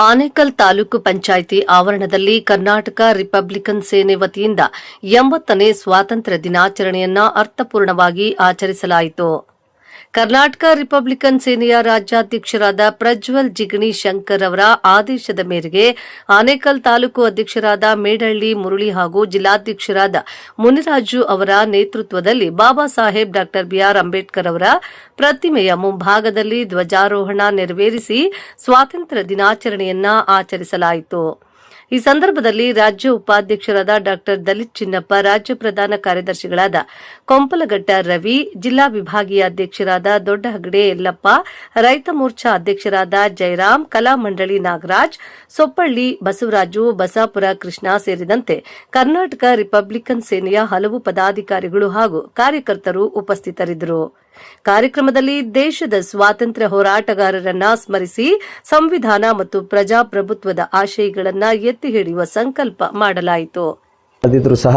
ಆನೇಕಲ್ ತಾಲೂಕು ಪಂಚಾಯಿತಿ ಆವರಣದಲ್ಲಿ ಕರ್ನಾಟಕ ರಿಪಬ್ಲಿಕನ್ ಸೇನೆ ವತಿಯಿಂದ 80ನೇ ಸ್ವಾತಂತ್ರ್ಯ ದಿನಾಚರಣೆಯನ್ನು ಅರ್ಥಪೂರ್ಣವಾಗಿ ಆಚರಿಸಲಾಯಿತು. ಕರ್ನಾಟಕ ರಿಪಬ್ಲಿಕನ್ ಸೇನೆಯ ರಾಜ್ಯಾಧ್ಯಕ್ಷರಾದ ಪ್ರಜ್ವಲ್ ಜಿಗಣಿ ಶಂಕರ್ ಅವರ ಆದೇಶದ ಮೇರೆಗೆ ಆನೇಕಲ್ ತಾಲೂಕು ಅಧ್ಯಕ್ಷರಾದ ಮೇಡಹಳ್ಳಿ ಮುರಳಿ ಹಾಗೂ ಜಿಲ್ಲಾಧ್ಯಕ್ಷರಾದ ಮುನಿರಾಜು ಅವರ ನೇತೃತ್ವದಲ್ಲಿ ಬಾಬಾ ಸಾಹೇಬ್ ಡಾ ಬಿಆರ್ ಅಂಬೇಡ್ಕರ್ ಅವರ ಪ್ರತಿಮೆಯ ಮುಂಭಾಗದಲ್ಲಿ ಧ್ವಜಾರೋಹಣ ನೆರವೇರಿಸಿ ಸ್ವಾತಂತ್ರ್ಯ ದಿನಾಚರಣೆಯನ್ನು ಆಚರಿಸಲಾಯಿತು. ಈ ಸಂದರ್ಭದಲ್ಲಿ ರಾಜ್ಯ ಉಪಾಧ್ಯಕ್ಷರಾದ ಡಾ ದಲಿತ್ ಚಿನ್ನಪ್ಪ, ರಾಜ್ಯ ಪ್ರಧಾನ ಕಾರ್ಯದರ್ಶಿಗಳಾದ ಕೊಂಪಲಘಟ್ಟ ರವಿ, ಜಿಲ್ಲಾ ವಿಭಾಗೀಯ ಅಧ್ಯಕ್ಷರಾದ ದೊಡ್ಡ ಹಗಡೆ ಯಲ್ಲಪ್ಪ, ರೈತ ಮೋರ್ಚಾ ಅಧ್ಯಕ್ಷರಾದ ಜಯರಾಮ್, ಕಲಾ ಮಂಡಳಿ ನಾಗರಾಜ್, ಸೊಪ್ಪಳ್ಳಿ ಬಸವರಾಜು, ಬಸಾಪುರ ಕೃಷ್ಣ ಸೇರಿದಂತೆ ಕರ್ನಾಟಕ ರಿಪಬ್ಲಿಕನ್ ಸೇನೆಯ ಹಲವು ಪದಾಧಿಕಾರಿಗಳು ಹಾಗೂ ಕಾರ್ಯಕರ್ತರು ಉಪಸ್ಥಿತರಿದ್ದರು. ಕಾರ್ಯಕ್ರಮದಲ್ಲಿ ದೇಶದ ಸ್ವಾತಂತ್ರ್ಯ ಹೋರಾಟಗಾರರನ್ನ ಸ್ಮರಿಸಿ ಸಂವಿಧಾನ ಮತ್ತು ಪ್ರಜಾಪ್ರಭುತ್ವದ ಆಶಯಗಳನ್ನು ಎತ್ತಿ ಹಿಡಿಯುವ ಸಂಕಲ್ಪ ಮಾಡಲಾಯಿತು. ಅದಿದ್ರೂ ಸಹ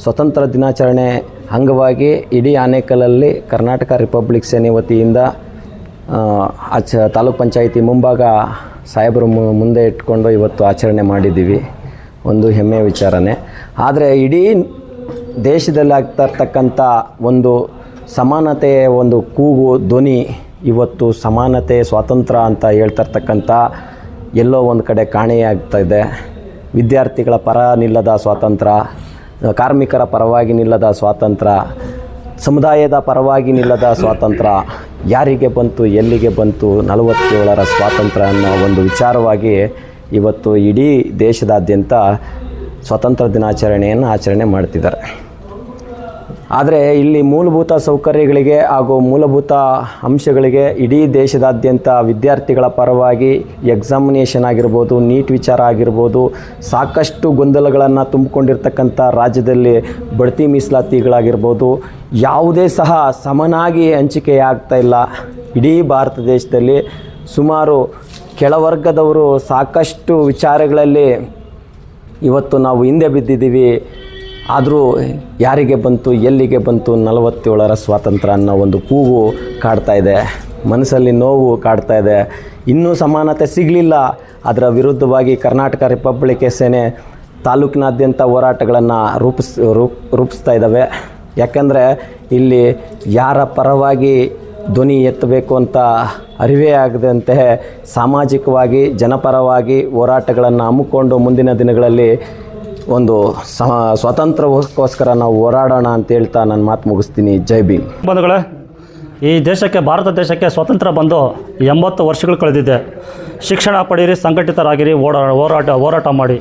ಸ್ವತಂತ್ರ ದಿನಾಚರಣೆ ಅಂಗವಾಗಿ ಇಡೀ ಆನೇಕಲಲ್ಲಿ ಕರ್ನಾಟಕ ರಿಪಬ್ಲಿಕ್ ಸೇನೆ ವತಿಯಿಂದ ತಾಲೂಕ್ ಪಂಚಾಯಿತಿ ಮುಂಭಾಗ ಸಾಹೇಬರು ಮುಂದೆ ಇಟ್ಕೊಂಡು ಇವತ್ತು ಆಚರಣೆ ಮಾಡಿದ್ದೀವಿ. ಒಂದು ಹೆಮ್ಮೆಯ ವಿಚಾರನೇ. ಆದರೆ ಇಡೀ ದೇಶದಲ್ಲಿ ಆಗ್ತಾ ಇರ್ತಕ್ಕಂಥ ಒಂದು ಸಮಾನತೆಯ ಒಂದು ಕೂಗು ಧ್ವನಿ ಇವತ್ತು ಸಮಾನತೆ ಸ್ವಾತಂತ್ರ್ಯ ಅಂತ ಹೇಳ್ತಾ ಇರ್ತಕ್ಕಂಥ ಎಲ್ಲೋ ಒಂದು ಕಡೆ ಕಾಣೆಯಾಗ್ತಾ ಇದೆ. ವಿದ್ಯಾರ್ಥಿಗಳ ಪರ ನಿಲ್ಲದ ಸ್ವಾತಂತ್ರ್ಯ, ಕಾರ್ಮಿಕರ ಪರವಾಗಿ ನಿಲ್ಲದ ಸ್ವಾತಂತ್ರ್ಯ, ಸಮುದಾಯದ ಪರವಾಗಿ ನಿಲ್ಲದ ಸ್ವಾತಂತ್ರ್ಯ ಯಾರಿಗೆ ಬಂತು, ಎಲ್ಲಿಗೆ ಬಂತು 47ರ ಸ್ವಾತಂತ್ರ್ಯ ಅನ್ನೋ ಒಂದು ವಿಚಾರವಾಗಿ ಇವತ್ತು ಇಡೀ ದೇಶದಾದ್ಯಂತ ಸ್ವಾತಂತ್ರ್ಯ ದಿನಾಚರಣೆಯನ್ನು ಆಚರಣೆ ಮಾಡ್ತಿದ್ದಾರೆ. ಆದರೆ ಇಲ್ಲಿ ಮೂಲಭೂತ ಸೌಕರ್ಯಗಳಿಗೆ ಹಾಗೂ ಮೂಲಭೂತ ಅಂಶಗಳಿಗೆ ಇಡೀ ದೇಶದಾದ್ಯಂತ ವಿದ್ಯಾರ್ಥಿಗಳ ಪರವಾಗಿ ಎಕ್ಸಾಮಿನೇಷನ್ ಆಗಿರ್ಬೋದು, ನೀಟ್ ವಿಚಾರ ಆಗಿರ್ಬೋದು, ಸಾಕಷ್ಟು ಗೊಂದಲಗಳನ್ನು ತುಂಬಿಕೊಂಡಿರ್ತಕ್ಕಂಥ ರಾಜ್ಯದಲ್ಲಿ ಬಡ್ತಿ ಮೀಸಲಾತಿಗಳಾಗಿರ್ಬೋದು, ಯಾವುದೇ ಸಹ ಸಮನಾಗಿ ಹಂಚಿಕೆಯಾಗ್ತಾ ಇಲ್ಲ. ಇಡೀ ಭಾರತ ದೇಶದಲ್ಲಿ ಸುಮಾರು ಕೆಳವರ್ಗದವರು ಸಾಕಷ್ಟು ವಿಚಾರಗಳಲ್ಲಿ ಇವತ್ತು ನಾವು ಹಿಂದೆ ಬಿದ್ದಿದ್ದೀವಿ. ಆದರೂ ಯಾರಿಗೆ ಬಂತು, ಎಲ್ಲಿಗೆ ಬಂತು 47ರ ಸ್ವಾತಂತ್ರ್ಯ ಅನ್ನೋ ಒಂದು ಕೂಗು ಕಾಡ್ತಾ ಇದೆ, ಮನಸ್ಸಲ್ಲಿ ನೋವು ಕಾಡ್ತಾ ಇದೆ. ಇನ್ನೂ ಸಮಾನತೆ ಸಿಗಲಿಲ್ಲ. ಅದರ ವಿರುದ್ಧವಾಗಿ ಕರ್ನಾಟಕ ರಿಪಬ್ಲಿಕ್ ಸೇನೆ ತಾಲೂಕಿನಾದ್ಯಂತ ಹೋರಾಟಗಳನ್ನು ರೂಪಿಸ್ತಾ ಇದ್ದಾವೆ. ಯಾಕಂದರೆ ಇಲ್ಲಿ ಯಾರ ಪರವಾಗಿ ಧ್ವನಿ ಎತ್ತಬೇಕು ಅಂತ ಅರಿವೇ ಆಗದಂತೆ ಸಾಮಾಜಿಕವಾಗಿ ಜನಪರವಾಗಿ ಹೋರಾಟಗಳನ್ನು ಹಮ್ಮಿಕೊಂಡು ಮುಂದಿನ ದಿನಗಳಲ್ಲಿ ಒಂದು ಸ್ವಾತಂತ್ರ್ಯಕ್ಕೋಸ್ಕರ ನಾವು ಹೋರಾಡೋಣ ಅಂತ ಹೇಳ್ತಾ ನನ್ನ ಮಾತು ಮುಗಿಸ್ತೀನಿ. ಜೈ ಭೀಮ್. ಬಂಧುಗಳೇ, ಈ ದೇಶಕ್ಕೆ, ಭಾರತ ದೇಶಕ್ಕೆ ಸ್ವಾತಂತ್ರ್ಯ ಬಂದು 80 ವರ್ಷಗಳು ಕಳೆದಿದೆ. ಶಿಕ್ಷಣ ಪಡೆಯಿರಿ, ಸಂಘಟಿತರಾಗಿರಿ, ಹೋರಾಟ ಮಾಡಿ.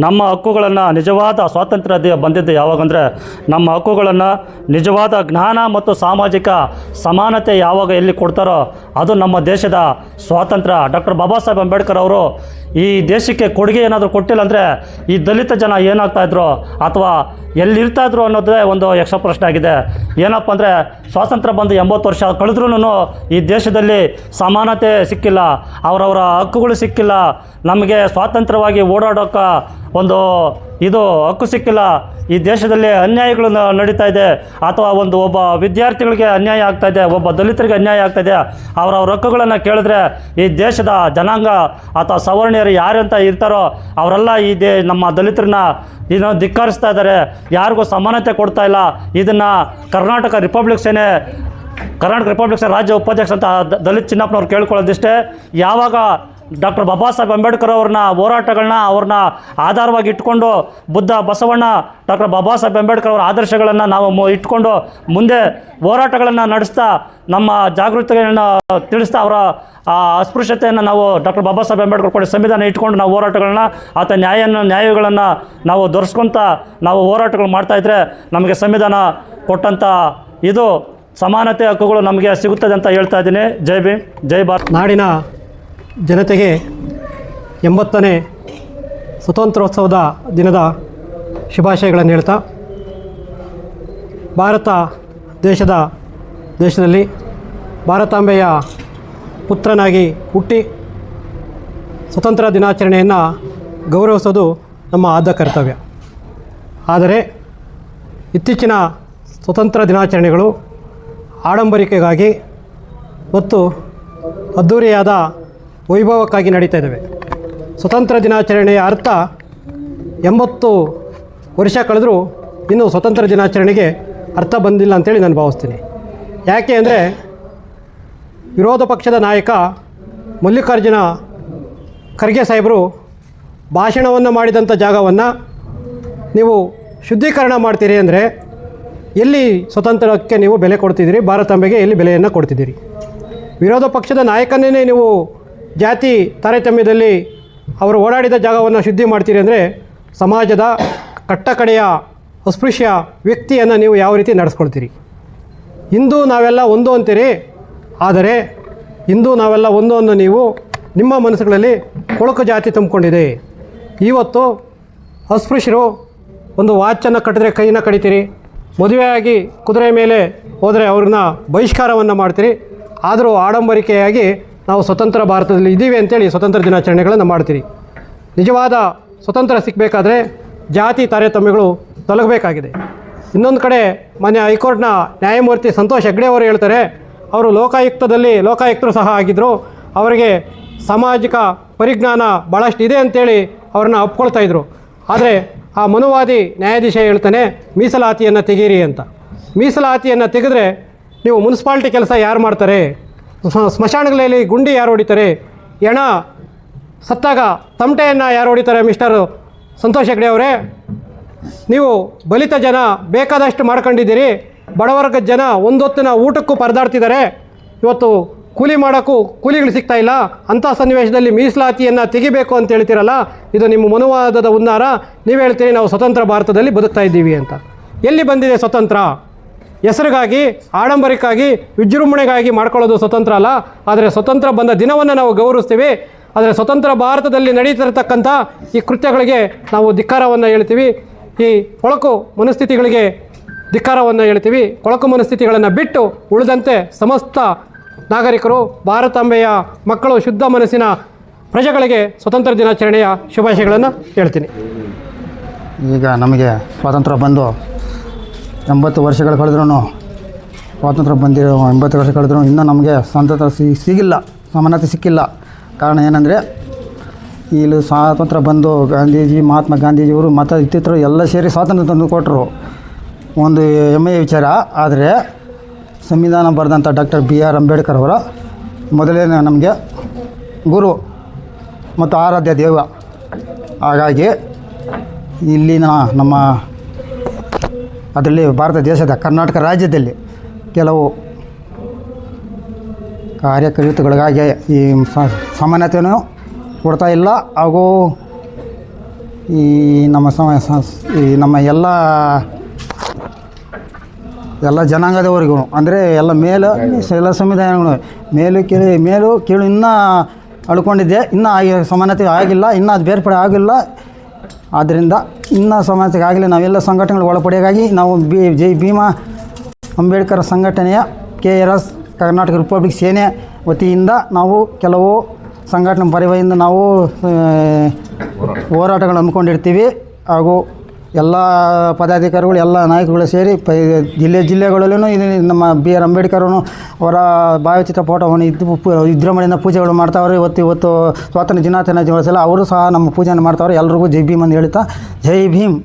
ನಮ್ಮ ಹಕ್ಕುಗಳನ್ನು ನಿಜವಾದ ಸ್ವಾತಂತ್ರ್ಯ ಬಂದಿದ್ದು ಯಾವಾಗಂದರೆ ನಮ್ಮ ಹಕ್ಕುಗಳನ್ನು ನಿಜವಾದ ಜ್ಞಾನ ಮತ್ತು ಸಾಮಾಜಿಕ ಸಮಾನತೆ ಯಾವಾಗ ಎಲ್ಲಿ ಕೊಡ್ತಾರೋ ಅದು ನಮ್ಮ ದೇಶದ ಸ್ವಾತಂತ್ರ್ಯ. ಡಾಕ್ಟರ್ ಬಾಬಾ ಸಾಹೇಬ್ ಅಂಬೇಡ್ಕರ್ ಅವರು ಈ ದೇಶಕ್ಕೆ ಕೊಡುಗೆ ಏನಾದರೂ ಕೊಟ್ಟಿಲ್ಲ ಅಂದರೆ ಈ ದಲಿತ ಜನ ಏನಾಗ್ತಾಯಿದ್ರು ಅಥವಾ ಎಲ್ಲಿರ್ತಾಯಿದ್ರು ಅನ್ನೋದೇ ಒಂದು ಯಕ್ಷ ಪ್ರಶ್ನೆ ಆಗಿದೆ. ಏನಪ್ಪ ಅಂದರೆ ಸ್ವಾತಂತ್ರ್ಯ ಬಂದು 80 ವರ್ಷ ಕಳೆದ್ರೂ ಈ ದೇಶದಲ್ಲಿ ಸಮಾನತೆ ಸಿಕ್ಕಿಲ್ಲ, ಅವರವರ ಹಕ್ಕುಗಳು ಸಿಕ್ಕಿಲ್ಲ, ನಮಗೆ ಸ್ವಾತಂತ್ರ್ಯವಾಗಿ ಓಡಾಡೋಕ್ಕೆ ಒಂದು ಹಕ್ಕು ಸಿಕ್ಕಿಲ್ಲ. ಈ ದೇಶದಲ್ಲಿ ಅನ್ಯಾಯಗಳು ನಡೀತಾ ಇದೆ, ಅಥವಾ ಒಬ್ಬ ವಿದ್ಯಾರ್ಥಿಗಳಿಗೆ ಅನ್ಯಾಯ ಆಗ್ತಾಯಿದೆ, ಒಬ್ಬ ದಲಿತರಿಗೆ ಅನ್ಯಾಯ ಆಗ್ತಾಯಿದೆ. ಅವರವ್ರ ಹಕ್ಕುಗಳನ್ನು ಕೇಳಿದ್ರೆ ಈ ದೇಶದ ಜನಾಂಗ ಅಥವಾ ಸವರ್ಣೀಯರು ಯಾರಂತ ಇರ್ತಾರೋ ಅವರೆಲ್ಲ ನಮ್ಮ ದಲಿತರನ್ನ ಧಿಕ್ಕರಿಸ್ತಾ ಇದ್ದಾರೆ, ಯಾರಿಗೂ ಸಮಾನತೆ ಕೊಡ್ತಾ ಇಲ್ಲ. ಇದನ್ನು ಕರ್ನಾಟಕ ರಿಪಬ್ಲಿಕ್ ಸೇನೆ ರಾಜ್ಯ ಉಪಾಧ್ಯಕ್ಷ ಅಂತ ದಲಿತ್ ಚಿನ್ನಪ್ಪನವ್ರು ಕೇಳ್ಕೊಳ್ಳೋದಿಷ್ಟೇ. ಯಾವಾಗ ಡಾಕ್ಟರ್ ಬಾಬಾ ಸಾಹೇಬ್ ಅಂಬೇಡ್ಕರ್ ಅವ್ರನ್ನ ಆಧಾರವಾಗಿ ಇಟ್ಕೊಂಡು ಬುದ್ಧ, ಬಸವಣ್ಣ, ಡಾಕ್ಟರ್ ಬಾಬಾ ಸಾಹೇಬ್ ಅಂಬೇಡ್ಕರ್ ಅವರ ಆದರ್ಶಗಳನ್ನು ನಾವು ಇಟ್ಕೊಂಡು ಮುಂದೆ ಹೋರಾಟಗಳನ್ನು ನಡೆಸ್ತಾ ನಮ್ಮ ಜಾಗೃತಿಗಳನ್ನು ತಿಳಿಸ್ತಾ ಅವರ ಅಸ್ಪೃಶ್ಯತೆಯನ್ನು ನಾವು ಡಾಕ್ಟರ್ ಬಾಬಾ ಸಾಹೇಬ್ ಅಂಬೇಡ್ಕರ್ ಕೊಡಿ ಸಂವಿಧಾನ ಇಟ್ಕೊಂಡು ನಾವು ಹೋರಾಟಗಳನ್ನ ಅಥವಾ ನ್ಯಾಯಗಳನ್ನು ನಾವು ದೊರಸ್ಕೊತ ನಾವು ಹೋರಾಟಗಳು ಮಾಡ್ತಾಯಿದ್ರೆ ನಮಗೆ ಸಂವಿಧಾನ ಕೊಟ್ಟಂಥ ಸಮಾನತೆ ಹಕ್ಕುಗಳು ನಮಗೆ ಸಿಗುತ್ತದೆ ಅಂತ ಹೇಳ್ತಾ ಇದ್ದೀನಿ. ಜೈ ಭೀಮ್, ಜೈ ಭಾರತ್. ನಾಡಿನ ಜನತೆಗೆ 80ನೇ ಸ್ವತಂತ್ರೋತ್ಸವದ ದಿನದ ಶುಭಾಶಯಗಳನ್ನು ಹೇಳ್ತಾ, ಭಾರತ ದೇಶದಲ್ಲಿ ಭಾರತಾಂಬೆಯ ಪುತ್ರನಾಗಿ ಹುಟ್ಟಿ ಸ್ವತಂತ್ರ ದಿನಾಚರಣೆಯನ್ನು ಗೌರವಿಸೋದು ನಮ್ಮ ಆದ್ಯ ಕರ್ತವ್ಯ. ಆದರೆ ಇತ್ತೀಚಿನ ಸ್ವತಂತ್ರ ದಿನಾಚರಣೆಗಳು ಆಡಂಬರಿಕೆಗಾಗಿ ಮತ್ತು ಅದ್ಧೂರಿಯಾದ ವೈಭವಕ್ಕಾಗಿ ನಡೀತಾ ಇದ್ದಾವೆ. ಸ್ವತಂತ್ರ ದಿನಾಚರಣೆಯ ಅರ್ಥ 80 ವರ್ಷ ಕಳೆದರೂ ಇನ್ನೂ ಸ್ವತಂತ್ರ ದಿನಾಚರಣೆಗೆ ಅರ್ಥ ಬಂದಿಲ್ಲ ಅಂತೇಳಿ ನಾನು ಭಾವಿಸ್ತೀನಿ. ಯಾಕೆ ಅಂದರೆ ವಿರೋಧ ಪಕ್ಷದ ನಾಯಕ ಮಲ್ಲಿಕಾರ್ಜುನ ಖರ್ಗೆ ಸಾಹೇಬರು ಭಾಷಣವನ್ನು ಮಾಡಿದಂಥ ಜಾಗವನ್ನು ನೀವು ಶುದ್ಧೀಕರಣ ಮಾಡ್ತೀರಿ ಅಂದರೆ ಎಲ್ಲಿ ಸ್ವತಂತ್ರಕ್ಕೆ ನೀವು ಬೆಲೆ ಕೊಡ್ತಿದ್ದೀರಿ, ಭಾರತಾಂಬೆಗೆ ಎಲ್ಲಿ ಬೆಲೆಯನ್ನು ಕೊಡ್ತಿದ್ದೀರಿ? ವಿರೋಧ ಪಕ್ಷದ ನಾಯಕನೇ ನೀವು ಜಾತಿ ತಾರತಮ್ಯದಲ್ಲಿ ಅವರು ಓಡಾಡಿದ ಜಾಗವನ್ನು ಶುದ್ಧಿ ಮಾಡ್ತೀರಿ ಅಂದರೆ ಸಮಾಜದ ಕಟ್ಟಕಡೆಯ ಅಸ್ಪೃಶ್ಯ ವ್ಯಕ್ತಿಯನ್ನು ನೀವು ಯಾವ ರೀತಿ ನಡೆಸ್ಕೊಳ್ತೀರಿ? ಇಂದು ನಾವೆಲ್ಲ ಒಂದು ಅಂತೀರಿ, ಆದರೆ ಇಂದು ನಾವೆಲ್ಲ ಒಂದು ಅನ್ನೋ ನೀವು ನಿಮ್ಮ ಮನಸ್ಸುಗಳಲ್ಲಿ ಕೊಳಕು ಜಾತಿ ತುಂಬಿಕೊಂಡಿದೆ. ಇವತ್ತು ಅಸ್ಪೃಶ್ಯರು ಒಂದು ವಾಚನ್ನು ಕಟ್ಟಿದ್ರೆ ಕೈನ ಕಡಿತೀರಿ, ಮದುವೆಯಾಗಿ ಕುದುರೆ ಮೇಲೆ ಹೋದರೆ ಅವ್ರನ್ನ ಬಹಿಷ್ಕಾರವನ್ನು ಮಾಡ್ತೀರಿ. ಆದರೂ ಆಡಂಬರಿಕೆಯಾಗಿ ನಾವು ಸ್ವತಂತ್ರ ಭಾರತದಲ್ಲಿ ಇದ್ದೀವಿ ಅಂತೇಳಿ ಸ್ವತಂತ್ರ ದಿನಾಚರಣೆಗಳನ್ನು ಮಾಡ್ತೀರಿ. ನಿಜವಾದ ಸ್ವತಂತ್ರ ಸಿಗಬೇಕಾದ್ರೆ ಜಾತಿ ತಾರತಮ್ಯಗಳು ತೊಲಗಬೇಕಾಗಿದೆ. ಇನ್ನೊಂದು ಕಡೆ ಮಾನ್ಯ ಹೈಕೋರ್ಟ್ನ ನ್ಯಾಯಮೂರ್ತಿ ಸಂತೋಷ್ ಹೆಗ್ಡೆ ಅವರು ಹೇಳ್ತಾರೆ, ಅವರು ಲೋಕಾಯುಕ್ತರು ಸಹ ಆಗಿದ್ದರು, ಅವರಿಗೆ ಸಾಮಾಜಿಕ ಪರಿಜ್ಞಾನ ಭಾಳಷ್ಟು ಇದೆ ಅಂತೇಳಿ ಅವ್ರನ್ನ ಒಪ್ಕೊಳ್ತಾಯಿದ್ರು. ಆದರೆ ಆ ಮನುವಾದಿ ನ್ಯಾಯಾಧೀಶ ಹೇಳ್ತಾನೆ ಮೀಸಲಾತಿಯನ್ನು ತೆಗೀರಿ ಅಂತ. ಮೀಸಲಾತಿಯನ್ನು ತೆಗೆದ್ರೆ ನೀವು ಮುನ್ಸಿಪಾಲ್ಟಿ ಕೆಲಸ ಯಾರು ಮಾಡ್ತಾರೆ? ಸ್ಮಶಾನಗಳಲ್ಲಿ ಗುಂಡಿ ಯಾರು ಹೊಡಿತಾರೆ? ಹೆಣ ಸತ್ತಾಗ ತಮಟೆಯನ್ನು ಯಾರು ಹೊಡಿತಾರೆ? ಮಿಸ್ಟರ್ ಸಂತೋಷ್ ಹೆಗ್ಡೆ ಅವರೇ, ನೀವು ಬಲಿತ ಜನ ಬೇಕಾದಷ್ಟು ಮಾಡ್ಕೊಂಡಿದ್ದೀರಿ. ಬಡವರ್ಗದ ಜನ ಒಂದೊತ್ತಿನ ಊಟಕ್ಕೂ ಪರದಾಡ್ತಿದ್ದಾರೆ. ಇವತ್ತು ಕೂಲಿ ಮಾಡೋಕ್ಕೂ ಕೂಲಿಗಳು ಸಿಗ್ತಾ ಇಲ್ಲ. ಅಂಥ ಸನ್ನಿವೇಶದಲ್ಲಿ ಮೀಸಲಾತಿಯನ್ನು ತೆಗಿಬೇಕು ಅಂತ ಹೇಳ್ತೀರಲ್ಲ, ಇದು ನಿಮ್ಮ ಮನುವಾದದ ಹುನ್ನಾರ. ನೀವು ಹೇಳ್ತೀರಿ ನಾವು ಸ್ವತಂತ್ರ ಭಾರತದಲ್ಲಿ ಬದುಕ್ತಾ ಇದ್ದೀವಿ ಅಂತ. ಎಲ್ಲಿ ಬಂದಿದೆ ಸ್ವತಂತ್ರ? ಹೆಸರಿಗಾಗಿ, ಆಡಂಬರಕ್ಕಾಗಿ, ವಿಜೃಂಭಣೆಗಾಗಿ ಮಾಡ್ಕೊಳ್ಳೋದು ಸ್ವತಂತ್ರ ಅಲ್ಲ. ಆದರೆ ಸ್ವತಂತ್ರ ಬಂದ ದಿನವನ್ನು ನಾವು ಗೌರವಿಸ್ತೀವಿ. ಆದರೆ ಸ್ವತಂತ್ರ ಭಾರತದಲ್ಲಿ ನಡೀತಿರತಕ್ಕಂಥ ಈ ಕೃತ್ಯಗಳಿಗೆ ನಾವು ಧಿಕ್ಕಾರವನ್ನು ಹೇಳ್ತೀವಿ. ಈ ಕೊಳಕು ಮನಸ್ಥಿತಿಗಳಿಗೆ ಧಿಕ್ಕಾರವನ್ನು ಹೇಳ್ತೀವಿ. ಕೊಳಕು ಮನಸ್ಥಿತಿಗಳನ್ನು ಬಿಟ್ಟು ಉಳಿದಂತೆ ಸಮಸ್ತ ನಾಗರಿಕರು, ಭಾರತಾಂಬೆಯ ಮಕ್ಕಳು, ಶುದ್ಧ ಮನಸ್ಸಿನ ಪ್ರಜೆಗಳಿಗೆ ಸ್ವತಂತ್ರ ದಿನಾಚರಣೆಯ ಶುಭಾಶಯಗಳನ್ನು ಹೇಳ್ತೀನಿ. ಈಗ ನಮಗೆ ಸ್ವಾತಂತ್ರ್ಯ ಬಂದು 80 ವರ್ಷಗಳು ಕಳೆದ್ರೂ, ಸ್ವಾತಂತ್ರ್ಯ ಬಂದಿರೋ 80 ವರ್ಷ ಕಳೆದ್ರೂ ಇನ್ನೂ ನಮಗೆ ಸ್ವಾತಂತ್ರ್ಯ ಸಿಗಿಲ್ಲ, ಸಮಾನತೆ ಸಿಕ್ಕಿಲ್ಲ. ಕಾರಣ ಏನಂದರೆ ಇಲ್ಲಿ ಸ್ವಾತಂತ್ರ್ಯ ಬಂದು ಗಾಂಧೀಜಿ, ಮಹಾತ್ಮ ಗಾಂಧೀಜಿಯವರು ಮತ್ತು ಇತ್ತಿತ್ತರು ಎಲ್ಲ ಸೇರಿ ಸ್ವಾತಂತ್ರ್ಯ ತಂದು ಕೊಟ್ಟರು, ಒಂದು ಹೆಮ್ಮೆಯ ವಿಚಾರ. ಆದರೆ ಸಂವಿಧಾನ ಬರೆದಂಥ ಡಾಕ್ಟರ್ BR ಅಂಬೇಡ್ಕರ್ ಅವರ ಮೊದಲನೇ ನಮಗೆ ಗುರು ಮತ್ತು ಆರಾಧ್ಯ ದೇವ. ಹಾಗಾಗಿ ಇಲ್ಲಿನ ನಮ್ಮ ಅದರಲ್ಲಿ ಭಾರತ ದೇಶದ ಕರ್ನಾಟಕ ರಾಜ್ಯದಲ್ಲಿ ಕೆಲವು ಕಾರ್ಯಕರ್ತಗಳಿಗಾಗಿ ಈ ಸಮಾನತೆಯನ್ನು ಕೊಡ್ತಾ ಇಲ್ಲ. ಹಾಗೂ ಈ ನಮ್ಮ ಎಲ್ಲ ಜನಾಂಗದವರಿಗೂ ಅಂದರೆ ಎಲ್ಲ ಎಲ್ಲ ಸಂವಿಧಾನಗಳು ಮೇಲು ಕೀಳು ಇನ್ನೂ ಅಳ್ಕೊಂಡಿದ್ದೆ. ಇನ್ನೂ ಸಮಾನತೆ ಆಗಿಲ್ಲ, ಇನ್ನೂ ಅದು ಬೇರ್ಪಡೆ ಆಗಿಲ್ಲ. ಆದ್ದರಿಂದ ಇನ್ನೂ ಸಮಾನತೆಗೆ ಆಗಲಿ ನಾವೆಲ್ಲ ಸಂಘಟನೆಗಳು ಒಳಪಡೆಯಾಗಿ ನಾವು ಜೈ ಭೀಮ ಅಂಬೇಡ್ಕರ್ ಸಂಘಟನೆಯ KRS ಕರ್ನಾಟಕ ರಿಪಬ್ಲಿಕ್ ಸೇನೆ ವತಿಯಿಂದ ನಾವು ಕೆಲವು ಸಂಘಟನೆ ಪರಿವಾರದಿಂದ ನಾವು ಹೋರಾಟಗಳು ಹಮ್ಮಿಕೊಂಡಿರ್ತೀವಿ. ಹಾಗೂ ಎಲ್ಲ ಪದಾಧಿಕಾರಿಗಳು, ಎಲ್ಲ ನಾಯಕರುಗಳು ಸೇರಿ ಜಿಲ್ಲೆಗಳಲ್ಲೂ ಇದು ನಮ್ಮ BR ಅಂಬೇಡ್ಕರ್ ಅವರ ಭಾವಚಿತ್ರ ಫೋಟೋವನ್ನು ವಿಜೃಂಭಣೆಯಿಂದ ಪೂಜೆಗಳು ಮಾಡ್ತಾವ್ರೆ. ಇವತ್ತು ಸ್ವಾತಂತ್ರ್ಯ ದಿನಾಚರಣೆ ದಿವಸ ಅವರು ಸಹ ನಮ್ಮ ಪೂಜೆಯನ್ನು ಮಾಡ್ತಾವ್ರೆ. ಎಲ್ರಿಗೂ ಜೈ ಭೀಮ್ ಅಂತ ಹೇಳ್ತಾ, ಜೈ ಭೀಮ್.